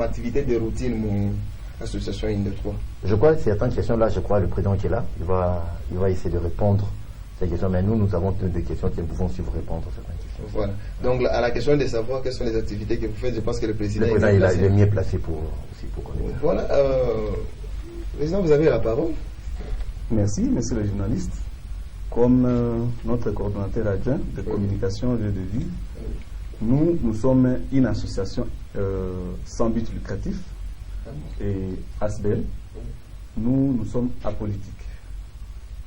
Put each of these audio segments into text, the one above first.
activité de routine mon association INDE3? Je crois que certaines questions-là, je crois le président qui est là, il va essayer de répondre à ces questions, mais nous avons des questions que nous pouvons aussi vous répondre à certaines questions. Voilà. Donc, à la question de savoir quelles sont les activités que vous faites, je pense que le président il est mieux placé pour connaître. Voilà. Président, vous avez la parole. Merci, monsieur le journaliste. Comme notre coordonnateur adjoint de communication de vie, nous sommes une association sans but lucratif et ASBEL. Nous sommes apolitiques.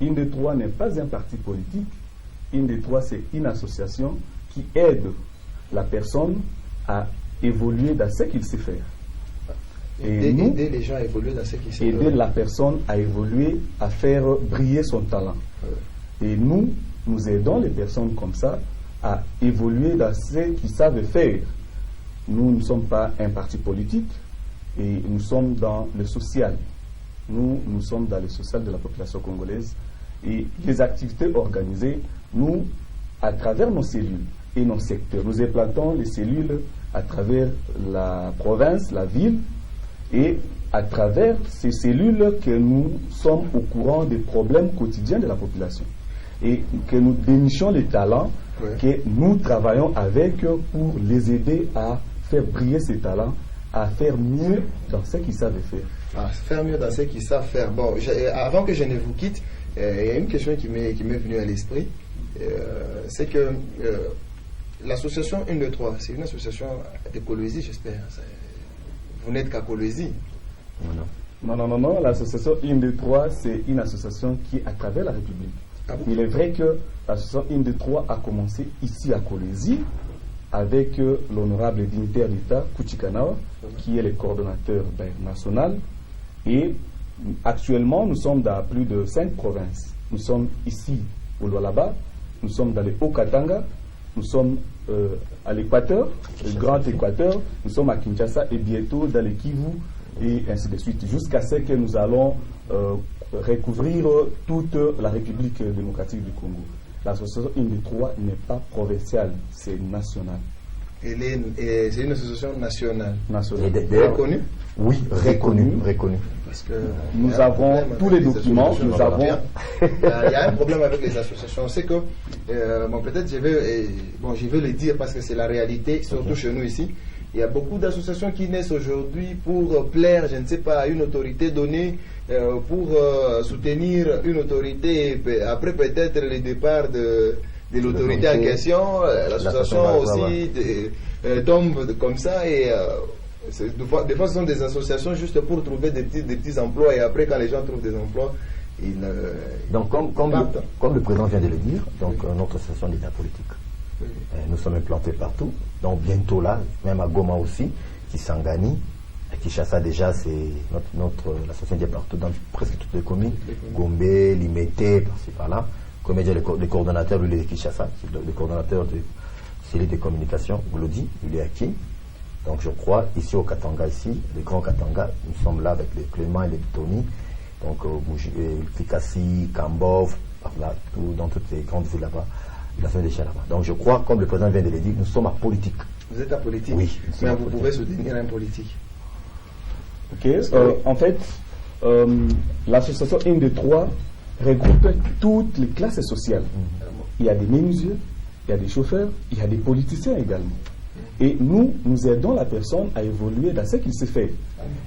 INDE3 n'est pas un parti politique. INDE3, c'est une association qui aide la personne à évoluer dans ce qu'il sait faire. Aider les gens à évoluer dans ce qu'ils savent. Aider la personne à évoluer, à faire briller son talent. Et nous aidons les personnes comme ça à évoluer dans ce qu'ils savent faire. Nous ne sommes pas un parti politique et nous sommes dans le social. Nous sommes dans le social de la population congolaise. Et les activités organisées, nous, à travers nos cellules et nos secteurs, nous implantons les cellules à travers la province, la ville, et à travers ces cellules que nous sommes au courant des problèmes quotidiens de la population et que nous dénichons les talents que nous travaillons avec pour les aider à faire briller ces talents, à faire mieux dans ce qu'ils savent faire. À faire mieux dans ce qu'ils savent faire. Bon, avant que je ne vous quitte, il y a une question qui m'est venue à l'esprit. C'est que l'association INDE3, c'est une association de Colosie, j'espère. Vous n'êtes qu'à Colosie. Non. L'association INDE3, c'est une association qui est à travers la République. Ah bon? Il est vrai que l'association INDE3 a commencé ici à Colosie avec l'honorable dignitaire d'État, Kouchikanawa, qui est le coordonnateur national. Et actuellement, nous sommes dans plus de 5 provinces. Nous sommes ici au Lualaba, nous sommes dans le Haut-Katanga, nous sommes à l'Équateur, le Grand Équateur, nous sommes à Kinshasa et bientôt dans le Kivu et ainsi de suite, jusqu'à ce que nous allons recouvrir toute la République démocratique du Congo. L'association INDE3 n'est pas provinciale, c'est national. C'est une association nationale. Reconnue? Oui, reconnue. Parce que nous avons tous les documents. Il y a un problème avec les associations. C'est que, peut-être je vais le dire parce que c'est la réalité, surtout chez nous ici. Il y a beaucoup d'associations qui naissent aujourd'hui pour plaire, je ne sais pas, à une autorité donnée, pour soutenir une autorité. Après peut-être le départ de l'autorité en question, l'association aussi tombe comme ça et des fois ce sont des associations juste pour trouver des petits emplois et après quand les gens trouvent des emplois donc comme le président vient de le dire, donc notre association d'État politique, nous sommes implantés partout, donc bientôt là, même à Goma aussi, Kisangani, à Kinshasa déjà c'est l'association est partout dans presque toutes les communes, Gombe, Limete, par-ci par-là. Comme il y a le coordonnateur, lui, il est de Kinshasa, le coordonnateur de cellule de communication, Glody, il est à Kin. Donc je crois, ici au Katanga, le grand Katanga, nous sommes là avec les Clément et les Tony, donc Fikassi, Kambov, dans toutes les grandes villes là-bas, la fin des chats là-bas. Donc je crois, comme le président vient de le dire, nous sommes apolitiques. Vous êtes apolitique? Oui. Mais vous pouvez soutenir un politique. Ok, en fait, l'association INDE3 regroupe toutes les classes sociales. Il y a des menuisiers, il y a des chauffeurs, il y a des politiciens également. Et nous aidons la personne à évoluer dans ce qu'il sait faire.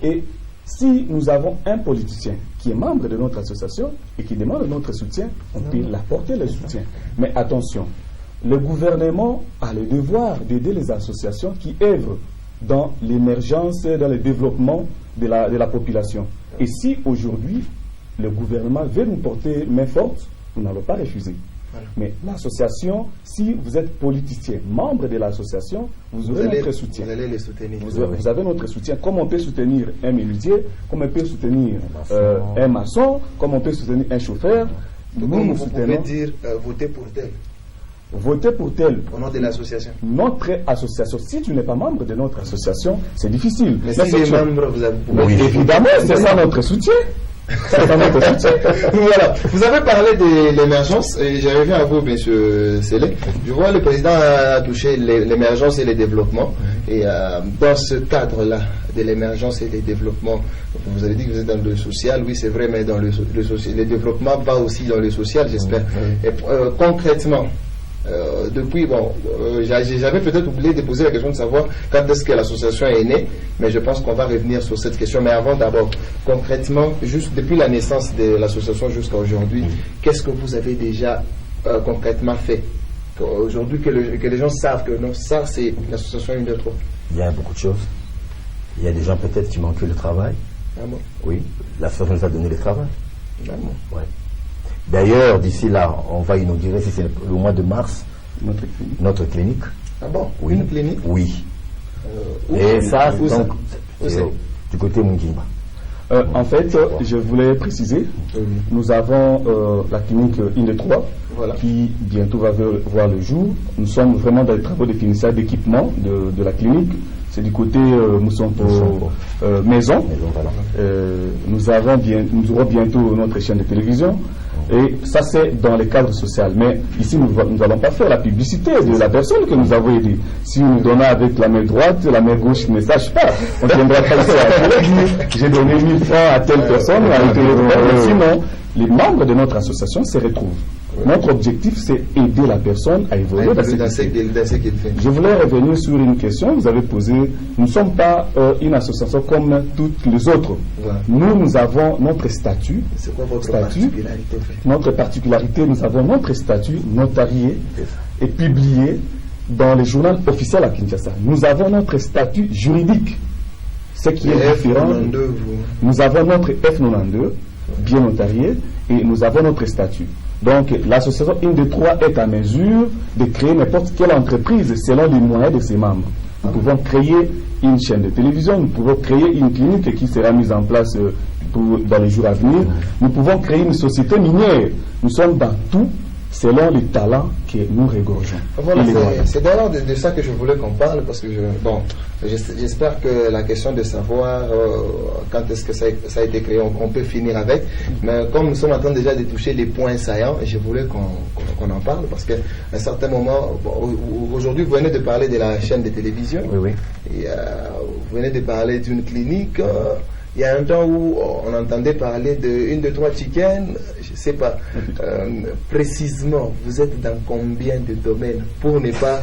Et si nous avons un politicien qui est membre de notre association et qui demande notre soutien, on peut l'apporter le soutien. Mais attention, le gouvernement a le devoir d'aider les associations qui œuvrent dans l'émergence, dans le développement de la population. Et si aujourd'hui, le gouvernement veut nous porter main forte, nous n'allons pas refuser. Voilà. Mais l'association, si vous êtes politicien, membre de l'association, vous aurez notre soutien. Vous allez les soutenir. Vous avez notre soutien. Comme on peut soutenir un menuisier, comme on peut soutenir un maçon, comme on peut soutenir un chauffeur. Donc nous soutenons. Vous pouvez dire voter pour tel. Voter pour tel. Au nom de l'association. Notre association. Si tu n'es pas membre de notre association, c'est difficile. Mais si tu es membre, vous avez. Oui, évidemment, c'est ça notre soutien. Voilà. Vous avez parlé de l'émergence et j'avais vu à vous, monsieur Sélé. Je vois le président a touché l'émergence et le développement. Et dans ce cadre-là de l'émergence et des développements, vous avez dit que vous êtes dans le social, oui c'est vrai, mais dans le social, le développement va aussi dans le social, j'espère. Et concrètement, depuis, j'avais peut-être oublié de poser la question de savoir quand est-ce que l'association est née, mais je pense qu'on va revenir sur cette question. Mais avant, d'abord, concrètement, juste depuis la naissance de l'association jusqu'à aujourd'hui, qu'est-ce que vous avez déjà concrètement fait aujourd'hui que les gens savent que non, ça c'est l'association 1, 2, 3? Il y a beaucoup de choses. Il y a des gens peut-être qui manquent le travail. Ah bon? Oui, l'association nous a donné le travail. Ah bon? Ouais. D'ailleurs, d'ici là, on va inaugurer, si c'est le mois de mars, notre clinique. Ah bon? Oui. Une clinique? Oui. Et ça, donc, c'est du côté Mungimba. En fait, je voulais préciser, nous avons la clinique 1, 2, 3, qui bientôt va voir le jour. Nous sommes vraiment dans les travaux de finissage d'équipement de la clinique. C'est du côté Moussanpo Maison. Voilà. Nous aurons bientôt notre chaîne de télévision. Et ça, c'est dans le cadre social. Mais ici, nous n'allons pas faire la publicité de la personne que nous avons aidée. Si nous donnons avec la main droite, la main gauche ne sache pas. On ne viendra pas ici à dire j'ai donné 1000 francs à telle personne. Sinon, les membres de notre association se retrouvent. Notre objectif, c'est aider la personne à évoluer dans ce qu'il fait. Je voulais revenir sur une question que vous avez posée. Nous ne sommes pas une association comme toutes les autres. Voilà. Nous avons notre statut. C'est quoi votre particularité? Notre particularité, nous avons notre statut notarié et publié dans le journal officiel à Kinshasa. Nous avons notre statut juridique. Ce qui est différent. Nous avons notre F92, bien notarié, et nous avons notre statut. Donc, l'association 1, 2, 3 est à mesure de créer n'importe quelle entreprise selon les moyens de ses membres. Nous pouvons créer une chaîne de télévision, nous pouvons créer une clinique qui sera mise en place dans les jours à venir. Nous pouvons créer une société minière. Nous sommes dans tout selon les talents que nous regorgeons. Voilà, c'est d'ailleurs de ça que je voulais qu'on parle, parce que j'espère que la question de savoir quand est-ce que ça a été créé, on peut finir avec. Mais comme nous sommes en train déjà de toucher les points saillants, je voulais qu'on en parle, parce qu'à un certain moment, aujourd'hui vous venez de parler de la chaîne de télévision, oui. Et, vous venez de parler d'une clinique. Il y a un temps où on entendait parler de 1, 2, 3 chicken, je ne sais pas précisément, vous êtes dans combien de domaines pour ne pas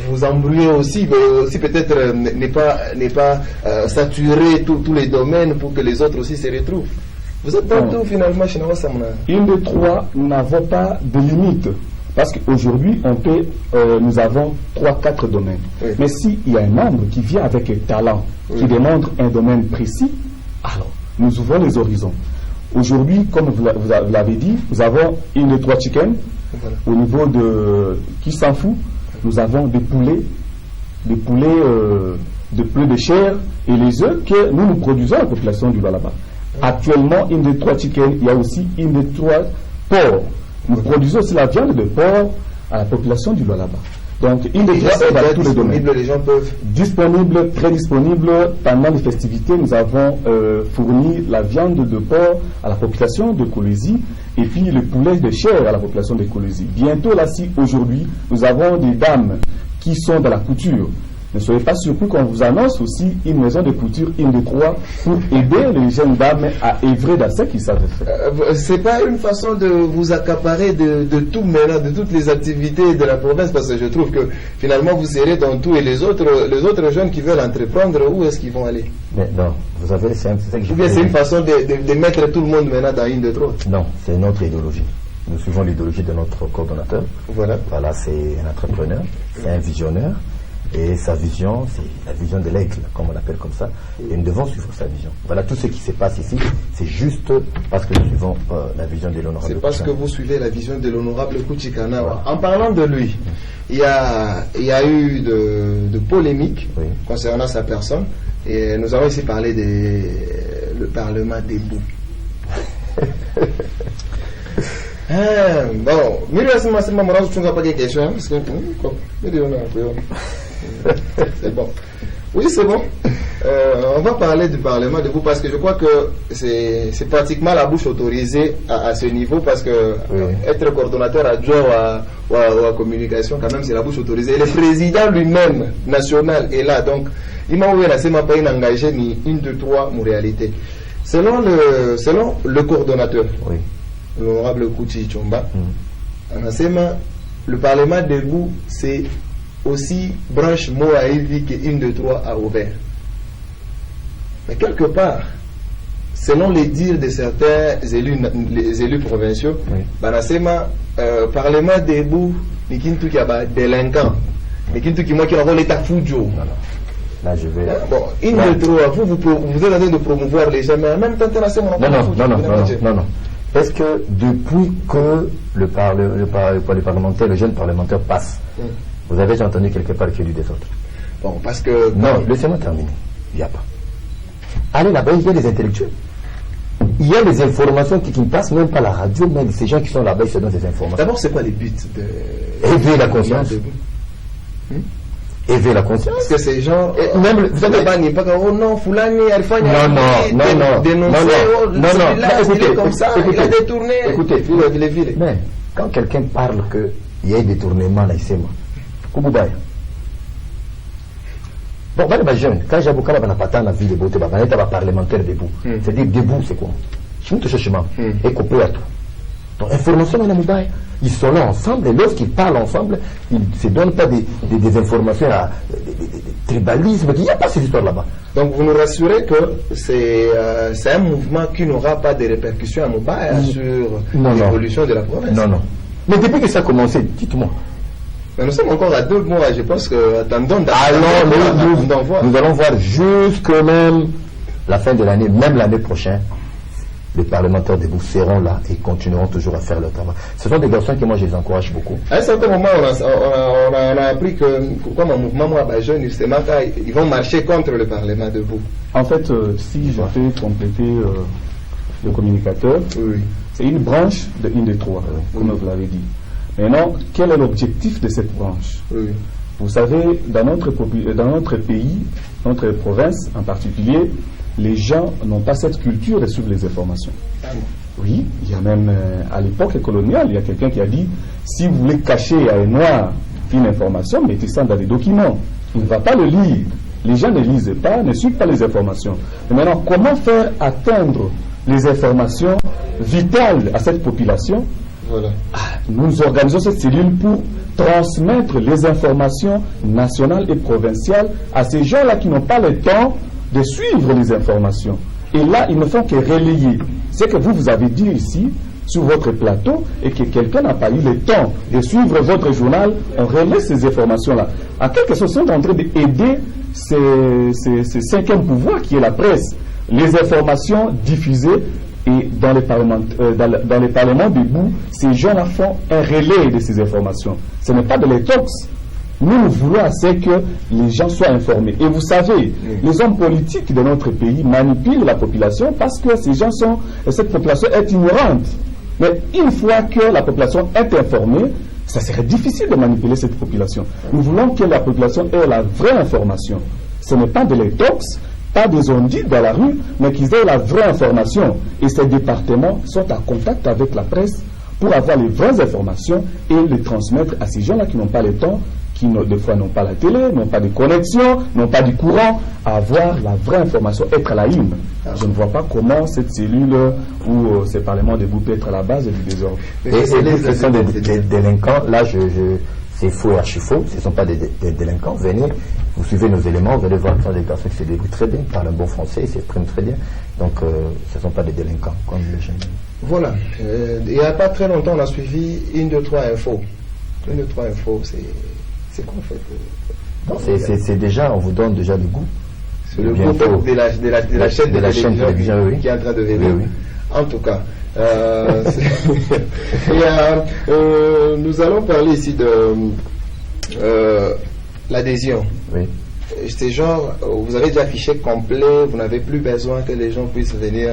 vous embrouiller aussi, mais aussi peut-être ne pas saturer tous les domaines pour que les autres aussi se retrouvent. Vous êtes dans tout finalement chez Nawa Samna. 1, 2, 3, nous n'avons pas de limite. Parce qu'aujourd'hui, nous avons 3-4 domaines. Oui. Mais s'il y a un membre qui vient avec un talent, qui demande un domaine précis, alors nous ouvrons les horizons. Aujourd'hui, comme vous l'avez dit, nous avons 1, 2, 3 chicken. Voilà. Au niveau de qui s'en fout, nous avons des poulets de poulet de chair et les œufs que nous produisons à la population du Lualaba. Actuellement, 1, 2, 3 chicken, il y a aussi 1, 2, 3 porcs. Nous produisons aussi la viande de porc à la population du Lualaba. Donc, il est dans tous les domaines. Les gens peuvent. Disponible, très disponible. Pendant les festivités, nous avons fourni la viande de porc à la population de Kolwezi et puis le poulet de chair à la population de Kolwezi. Bientôt, là, si aujourd'hui, nous avons des dames qui sont dans la couture. Ne soyez pas surpris qu'on vous annonce aussi une maison de couture 1, 2, 3 pour aider les jeunes dames à œuvrer dans ce qu'ils savent faire. C'est pas une façon de vous accaparer de tout maintenant, de toutes les activités de la province, parce que je trouve que finalement vous serez dans tout et les autres jeunes qui veulent entreprendre, où est-ce qu'ils vont aller? Mais non, vous avez, c'est ou bien c'est une façon de mettre tout le monde maintenant dans 1, 2, 3? Non, c'est notre idéologie. Nous suivons l'idéologie de notre coordonnateur. Voilà, c'est un entrepreneur, c'est un visionnaire. Et sa vision, c'est la vision de l'aigle, comme on l'appelle comme ça. Et nous devons suivre sa vision. Voilà, tout ce qui se passe ici, c'est juste parce que nous suivons la vision de l'honorable. C'est parce que vous suivez la vision de l'honorable Kuchikana. Voilà. En parlant de lui, il y a eu de polémiques concernant sa personne. Et nous avons ici parlé le Parlement debout. Bon, c'est bon. Oui, c'est bon. On va parler du Parlement debout parce que je crois que c'est pratiquement la bouche autorisée à ce niveau parce que être coordonnateur adjoint ou à communication, quand même, c'est la bouche autorisée. Et le président lui-même, national, est là. Donc, il m'a ouvert pas engagé ni une, deux, trois, en réalité. Selon le coordonnateur, l'honorable Kouchi Chomba, le Parlement debout, c'est aussi branche Moaïvi que une, deux, trois a ouvert. Mais quelque part, selon les dires de certains les élus provinciaux, Banasema, Parlement debout, ni kintu qui a délinquant, ni kintu qui moi qui a volé ta foujo. Là, je vais. Bon, une, deux, trois, vous êtes en train de promouvoir les gens, mais en même temps, non. Est-ce que depuis que le parlementaire, le jeune parlementaire passe, vous avez déjà entendu quelque part qu'il y a eu des autres? Bon, parce que. Non, laissez-moi terminer. Il n'y a pas. Allez là-bas, il y a des intellectuels. Il y a des informations qui ne passent même pas à la radio, mais ces gens qui sont là-bas, ils se donnent des informations. D'abord, c'est quoi les buts de. Éveiller la conscience. Éveiller la conscience. Parce que ces gens. Même, vous savez pas, oh non, Foulani, Alphani, écoutez, comme ça, il a détourné. Écoutez, mais quand quelqu'un parle qu'il y a un détournement là, c'est moi. Kouboubaï. Bon, quand j'ai beaucoup de la ville de beauté, il y a parlementaire debout. C'est-à-dire debout, c'est quoi? Je me touche chemin. Et coupé à tout. Donc, information, ils sont là ensemble, et lorsqu'ils parlent ensemble, ils ne se donnent pas des informations à tribalisme. Il n'y a pas ces histoires là-bas. Donc, vous nous rassurez que c'est un mouvement qui n'aura pas de répercussions à Moubaï sur l'évolution de la province? Non. Mais depuis que ça a commencé, dites-moi. Mais nous sommes encore à 2 mois, je pense que attendons. Nous allons voir jusque même la fin de l'année, même l'année prochaine. Les parlementaires debout seront là et continueront toujours à faire leur travail. Ce sont des garçons que moi je les encourage beaucoup. À un certain moment, on a appris que comme un mouvement jeune, ils vont marcher contre le Parlement debout. En fait, si je fais compléter le communicateur, c'est une branche de une des trois, comme vous l'avez dit. Maintenant, quel est l'objectif de cette branche? Vous savez, dans notre pays, notre province en particulier, les gens n'ont pas cette culture de suivre les informations. Oui, il y a même à l'époque coloniale, il y a quelqu'un qui a dit si vous voulez cacher à un noir une information, mettez ça dans des documents. Il ne va pas le lire. Les gens ne lisent pas, ne suivent pas les informations. Et maintenant, comment faire atteindre les informations vitales à cette population? Nous organisons cette cellule pour transmettre les informations nationales et provinciales à ces gens-là qui n'ont pas le temps de suivre les informations. Et là, ils ne font que relayer. C'est que vous avez dit ici, sur votre plateau, et que quelqu'un n'a pas eu le temps de suivre votre journal, on relaie ces informations-là. En quelque sorte, on est en train d'aider ce cinquième pouvoir qui est la presse. Les informations diffusées et dans les parlements debout, ces gens-là font un relais de ces informations. Ce n'est pas de l'étox. Nous voulons assez que les gens soient informés. Et vous savez, les hommes politiques de notre pays manipulent la population parce que cette population est ignorante. Mais une fois que la population est informée, ça serait difficile de manipuler cette population. Nous voulons que la population ait la vraie information. Ce n'est pas de l'étox, pas des ondites dans la rue, mais qu'ils aient la vraie information. Et ces départements sont en contact avec la presse pour avoir les vraies informations et les transmettre à ces gens-là qui n'ont pas le temps, qui des fois n'ont pas la télé, n'ont pas de connexion, n'ont pas du courant, à avoir la vraie information, être à la une. Je ne vois pas comment cette cellule ou ces parlements debout peut être à la base du désordre. Et les questions des délinquants, là, c'est faux et archi-faux, ce ne sont pas des délinquants. Venez, vous suivez nos éléments, vous allez voir que ce sont des personnes qui se débrouillent très bien, parlent un bon français, ils s'expriment très bien. Donc, ce ne sont pas des délinquants, comme les jeunes. Voilà. Il n'y a pas très longtemps, on a suivi une, deux, trois infos. Une, deux, trois infos, c'est quoi en fait? Non, c'est déjà, on vous donne déjà le goût. C'est le goût de la chaîne de télévision qui est en train de venir. Oui. En tout cas, nous allons parler ici de l'adhésion. Oui. C'est genre, vous avez déjà fichier complet, vous n'avez plus besoin que les gens puissent venir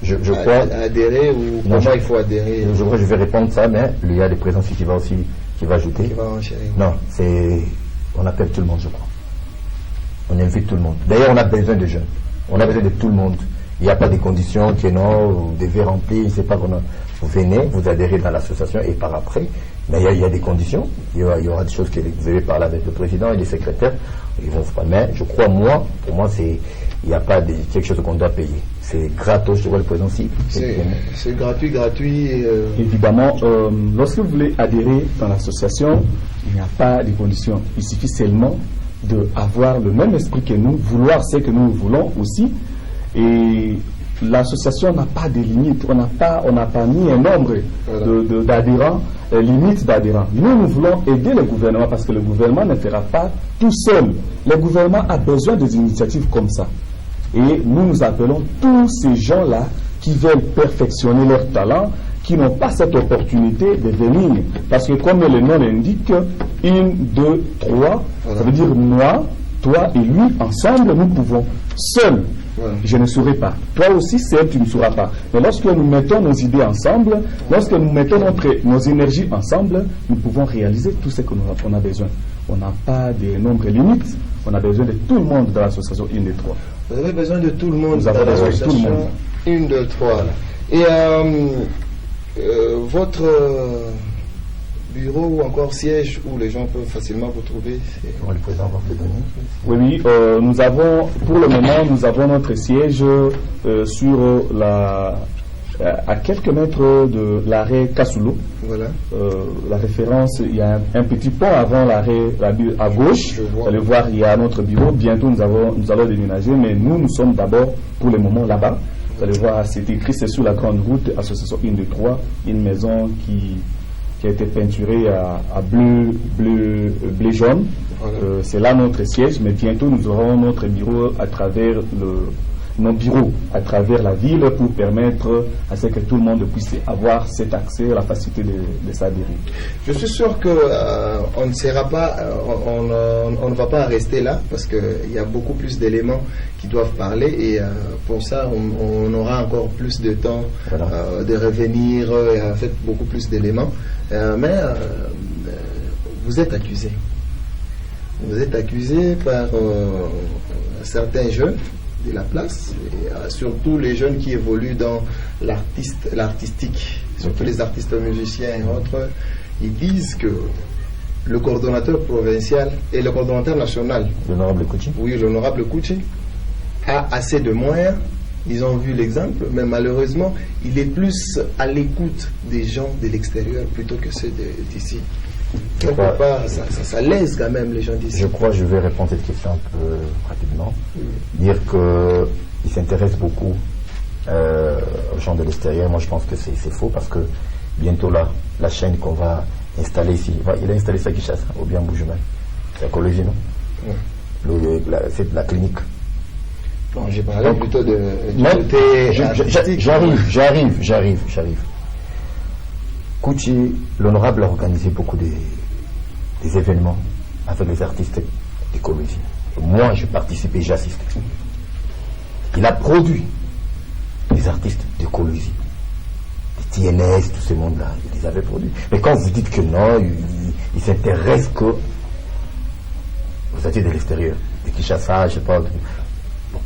je crois adhérer ou non, comment il faut adhérer. Je crois que je vais répondre ça, mais il y a des présences qui va ajouter. Qui va enchérir. Non, on appelle tout le monde, je crois. On invite tout le monde. D'ailleurs, on a besoin de jeunes. On a besoin de tout le monde. Il n'y a pas de conditions que non, vous devez remplir, c'est pas comment. Vous venez, vous adhérez dans l'association et par après, mais il y a des conditions. Il y aura des choses que vous allez parler avec le président et les secrétaires. Ils vont pas. Mais je crois, pour moi, il n'y a pas quelque chose qu'on doit payer. C'est gratos, je vois le président si. C'est gratuit. Évidemment, lorsque vous voulez adhérer dans l'association, il n'y a pas de conditions. Il suffit seulement d'avoir le même esprit que nous, vouloir ce que nous voulons aussi. Et l'association n'a pas de limite. On n'a pas mis un nombre d'adhérents, limite d'adhérents. Nous voulons aider le gouvernement parce que le gouvernement ne fera pas tout seul. Le gouvernement a besoin des initiatives comme ça. Et nous appelons tous ces gens-là qui veulent perfectionner leur talent, qui n'ont pas cette opportunité de venir. Parce que comme le nom l'indique, 1, 2, 3, ça veut dire moi, toi et lui, ensemble, nous pouvons. Seul, je ne saurais pas. Toi aussi, seul, tu ne sauras pas. Mais lorsque nous mettons nos idées ensemble, lorsque nous mettons nos énergies ensemble, nous pouvons réaliser tout ce qu'on a besoin. On n'a pas de nombre limites. On a besoin de tout le monde dans l'association 1, 2, 3. Vous avez besoin de tout le monde dans l'association 1, 2, 3. Et votre bureau ou encore siège où les gens peuvent facilement vous trouver, on le présente en donner. Oui, nous avons, pour le moment, nous avons notre siège sur à quelques mètres de l'arrêt Kassoulou. Voilà. La référence, il y a un petit pont avant l'arrêt à gauche. Vous allez voir, il y a notre bureau. Bientôt, nous allons déménager, mais nous sommes d'abord pour le moment là-bas. Vous allez voir, c'est écrit, c'est sur la grande route, association 1, 2, 3, une maison qui a été peinturée à bleu jaune. Voilà. C'est là notre siège, mais bientôt nous aurons notre bureau à travers nos bureaux à travers la ville pour permettre à ce que tout le monde puisse avoir cet accès, la facilité de s'adhérer. Je suis sûr que on ne sera pas, on ne va pas rester là parce qu'il y a beaucoup plus d'éléments qui doivent parler et pour ça on aura encore plus de temps de revenir et en fait beaucoup plus d'éléments. Mais vous êtes accusé. Vous êtes accusé par certains jeunes de la place, et surtout les jeunes qui évoluent dans l'artistique, surtout les artistes musiciens et autres. Ils disent que le coordonnateur provincial et le coordonnateur national, l'honorable Kouchi, oui, l'honorable Kouchi, a assez de moyens. Ils ont vu l'exemple, mais malheureusement, il est plus à l'écoute des gens de l'extérieur plutôt que ceux d'ici. Quelque part, ça lèse quand même les gens d'ici. Je vais répondre à cette question un peu rapidement. Dire qu'il s'intéresse beaucoup aux gens de l'extérieur, moi je pense que c'est faux parce que bientôt là, la chaîne qu'on va installer ici, il a installé ça à Kinshasa, au bien Boujoumen. C'est à Cologie, non? C'est la clinique. Non, j'ai parlé plutôt de. J'arrive. Kouchi, l'honorable a organisé beaucoup des événements avec les artistes d'écologie. Moi, j'ai participé, j'assiste. Il a produit des artistes d'écologie. Les TNS, tout ce monde-là, il les avait produits. Mais quand vous dites que non, il s'intéresse que aux artistes de l'extérieur, de Kinshasa, je sais pas. Bon.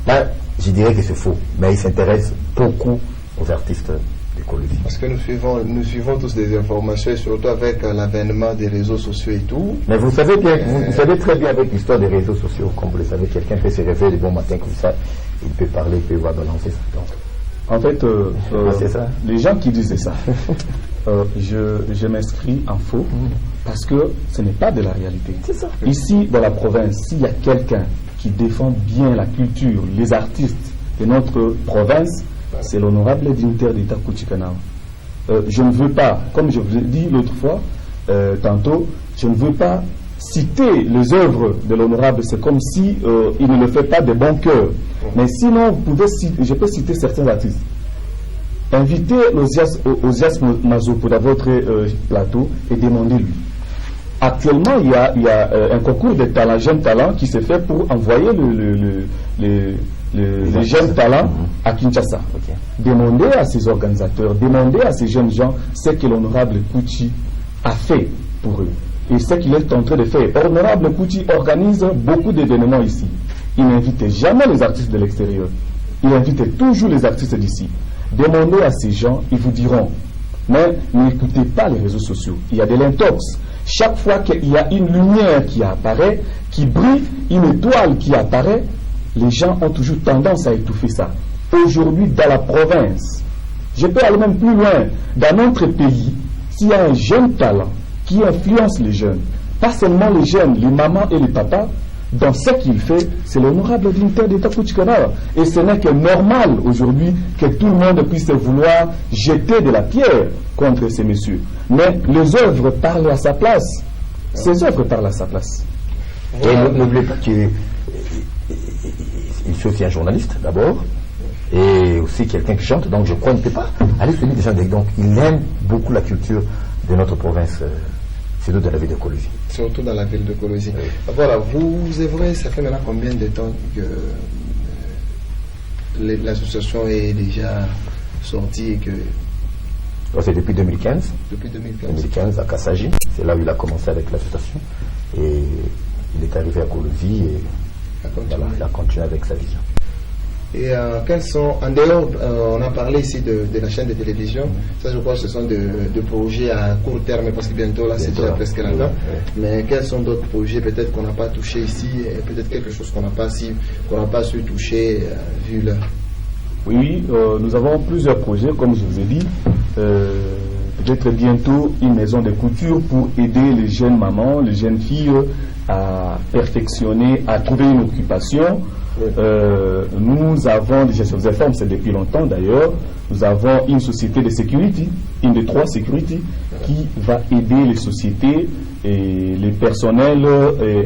Là, je dirais que c'est faux, mais il s'intéresse beaucoup aux artistes d'écologie. Parce que nous suivons tous des informations, et surtout avec l'avènement des réseaux sociaux et tout. Mais vous savez bien, vous savez très bien avec l'histoire des réseaux sociaux, comme vous le savez, quelqu'un peut se réveiller le bon matin comme ça, il peut parler, il peut balancer ça. Donc, en fait, c'est ça. Les gens qui disent ça, je m'inscris en faux parce que ce n'est pas de la réalité. C'est ça. Ici, dans la province, s'il y a quelqu'un qui défend bien la culture, les artistes de notre province, c'est l'honorable dignitaire d'État Kouchi Kanao. Je ne veux pas, comme je vous ai dit l'autre fois, tantôt, je ne veux pas citer les œuvres de l'honorable, c'est comme si il ne le fait pas de bon cœur. Mais sinon, je peux citer certains artistes. Invitez Osias Mazopo dans votre plateau et demandez-lui. Actuellement, il y a un concours de talents, jeunes talents qui se fait pour envoyer les jeunes talents à Kinshasa. Okay. Demandez à ces organisateurs, demandez à ces jeunes gens ce que l'honorable Kouchi a fait pour eux. et ce qu'il est en train de faire. Honorable Kouti organise beaucoup d'événements ici. Il n'invite jamais les artistes de l'extérieur. Il invite toujours les artistes d'ici. Demandez à ces gens, ils vous diront. Mais n'écoutez pas les réseaux sociaux. Il y a de l'intox. Chaque fois qu'il y a une lumière qui apparaît, qui brille, une étoile qui apparaît, les gens ont toujours tendance à étouffer ça. Aujourd'hui, dans la province, je peux aller même plus loin, dans notre pays, s'il y a un jeune talent qui influence les jeunes, pas seulement les jeunes, les mamans et les papas, dans ce qu'il fait, c'est l'honorable dignitaire d'État Kouti Canara. Et ce n'est que normal aujourd'hui que tout le monde puisse vouloir jeter de la pierre contre ces messieurs. Mais les œuvres parlent à sa place. Ces œuvres parlent à sa place. Et n'oubliez pas qu'il est aussi un journaliste d'abord, et aussi quelqu'un qui chante, donc je crois qu'il ne peut pas aller se des gens. Donc il aime beaucoup la culture de notre province. Surtout dans la ville de Colosie. Surtout dans la ville de Colosie. Oui. Voilà, vous œuvrez, ça fait maintenant combien de temps que l'association est déjà sortie et que... C'est depuis 2015. Depuis 2015. 2015 à Kassaji. C'est là où il a commencé avec l'association. Et il est arrivé à Colosie et voilà, il a continué avec sa vision. Et quels sont, en dehors, on a parlé ici de la chaîne de télévision, ça je crois que ce sont de projets à court terme, parce que bientôt là c'est déjà presque là. Mais quels sont d'autres projets peut-être qu'on n'a pas touché ici, et peut-être quelque chose qu'on n'a pas su toucher vu là? Oui, nous avons plusieurs projets, comme je vous ai dit. Peut-être bientôt une maison de couture pour aider les jeunes mamans, les jeunes filles à perfectionner, à trouver une occupation. Nous avons déjà, je vous informe, c'est depuis longtemps d'ailleurs, nous avons une société de security, une des 3 security, qui va aider les sociétés et les personnels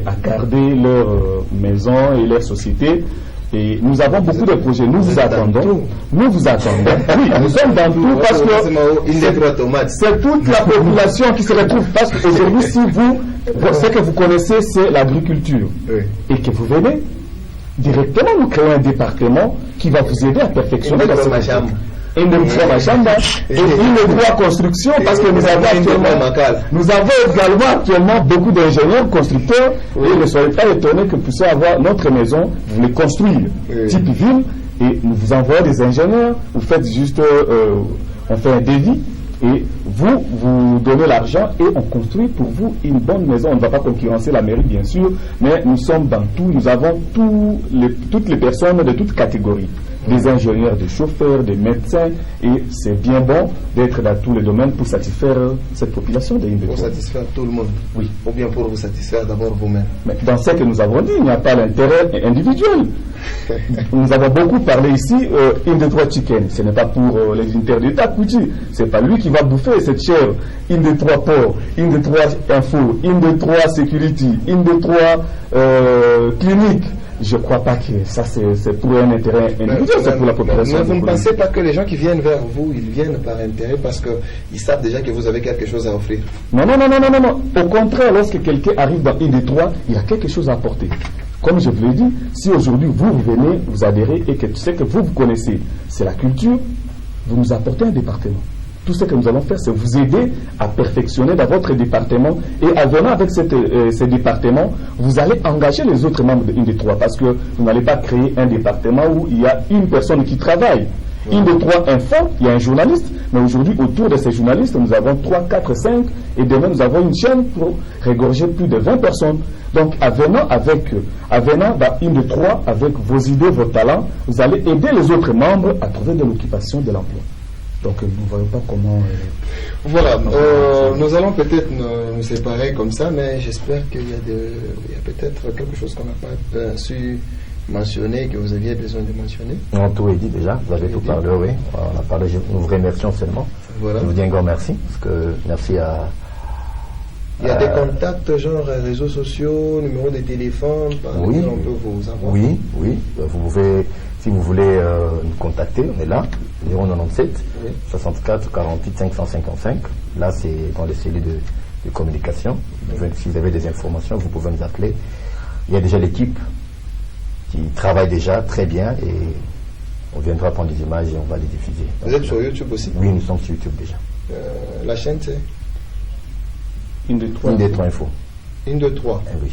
à garder leur maison et leur société. Et nous avons beaucoup de projets. Nous vous attendons. Nous vous attendons. Oui, nous sommes dans tout parce que c'est toute la population qui se retrouve. Parce qu'aujourd'hui, si ce que vous connaissez, c'est l'agriculture. Et que vous venez, directement, nous créons un département qui va vous aider à perfectionner la situation. Et une droit construction, parce que nous avons également actuellement beaucoup d'ingénieurs constructeurs, et ne soyez pas étonnés que vous puissiez avoir notre maison, vous les construire type ville, et nous vous envoyons des ingénieurs, vous faites juste, on fait un devis, et vous donnez l'argent et on construit pour vous une bonne maison. On ne va pas concurrencer la mairie bien sûr, mais nous sommes dans tout, nous avons toutes les personnes de toutes catégories. Des ingénieurs, des chauffeurs, des médecins, et c'est bien bon d'être dans tous les domaines pour satisfaire cette population de Pour satisfaire tout le monde. Oui. Ou bien pour vous satisfaire d'abord vous-même. Mais dans ce que nous avons dit, il n'y a pas l'intérêt individuel. Nous avons beaucoup parlé ici, une des 3 chicken. Ce n'est pas pour les dignitaires d'État Kouti. C'est pas lui qui va bouffer cette chair. Une des 3 ports, une des 3 infos, une des 3 security, une des 3 cliniques. Je ne crois pas que ça c'est pour un intérêt individuel, c'est pour la population. Mais vous ne pensez pas que les gens qui viennent vers vous, ils viennent par intérêt parce qu'ils savent déjà que vous avez quelque chose à offrir? Non. Au contraire, lorsque quelqu'un arrive dans une des 3, il a quelque chose à apporter. Comme je vous l'ai dit, si aujourd'hui vous venez, vous adhérez et que tout ce que vous connaissez, c'est la culture, vous nous apportez un département. Tout ce que nous allons faire, c'est vous aider à perfectionner dans votre département. Et en venant avec ce département, vous allez engager les autres membres de une des 3. Parce que vous n'allez pas créer un département où il y a une personne qui travaille. Une des 3 infos, il y a un journaliste. Mais aujourd'hui, autour de ces journalistes, nous avons 3, 4, 5. Et demain, nous avons une chaîne pour regorger plus de 20 personnes. Donc, en venant dans une des 3, avec vos idées, vos talents, vous allez aider les autres membres à trouver de l'occupation, de l'emploi. Donc nous ne voyons pas comment... Voilà, nous allons peut-être nous séparer comme ça, mais j'espère qu'il y a peut-être quelque chose qu'on n'a pas su mentionner, que vous aviez besoin de mentionner. Non, tout est dit déjà, vous avez tout parlé, oui. On a parlé, nous vous remercions seulement. Voilà. Je vous dis encore merci, parce que merci à... Il y a des contacts, genre réseaux sociaux, numéros de téléphone, par lesquels on peut vous avoir. Oui, vous pouvez, si vous voulez nous contacter, on est là, 097 64 48 555. Là, c'est dans les cellules de communication. Si vous avez des informations, vous pouvez nous appeler. Il y a déjà l'équipe qui travaille déjà très bien et on viendra prendre des images et on va les diffuser. Vous êtes sur YouTube aussi? Oui, nous sommes sur YouTube déjà. La chaîne, c'est Une de trois. Une des trois infos. Une de trois. Oui.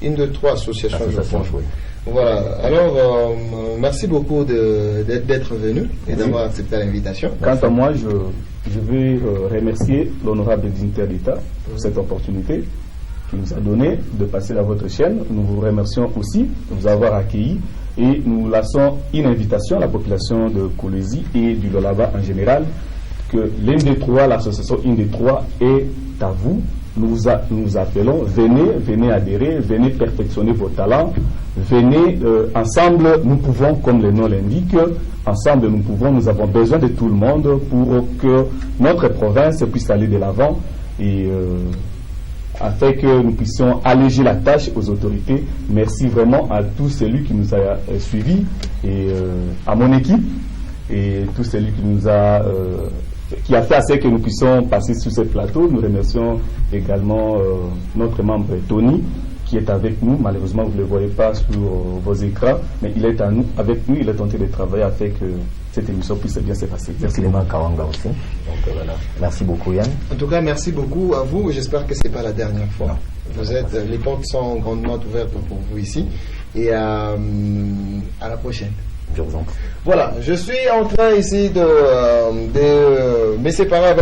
Une de trois associations. Association, oui. Voilà. Alors, merci beaucoup d'être venu et d'avoir accepté l'invitation. Quant à moi, je vais remercier l'honorable dignitaire d'État pour cette opportunité qu'il nous a donnée de passer à votre chaîne. Nous vous remercions aussi de vous avoir accueillis et nous lançons une invitation à la population de Kolwezi et du Lualaba en général que l'IND3, l'association IND3 est à vous. Nous appelons, venez adhérer, venez perfectionner vos talents, venez ensemble, nous pouvons, comme le nom l'indique, ensemble nous avons besoin de tout le monde pour que notre province puisse aller de l'avant et afin que nous puissions alléger la tâche aux autorités. Merci vraiment à tout celui qui nous a suivis et à mon équipe et tout celui qui nous a qui a fait assez que nous puissions passer sur ce plateau. Nous remercions également notre membre Tony qui est avec nous. Malheureusement, vous ne le voyez pas sur vos écrans, mais il est avec nous, il est tenté de travailler afin que cette émission puisse bien se passer. Merci Clément Kawanga aussi. Donc, voilà. Merci beaucoup Yann. En tout cas, merci beaucoup à vous. J'espère que ce n'est pas la dernière fois. Non. Les portes sont grandement ouvertes pour vous ici. Et à la prochaine. Je vous en prie. Voilà, je suis en train ici de me séparer avec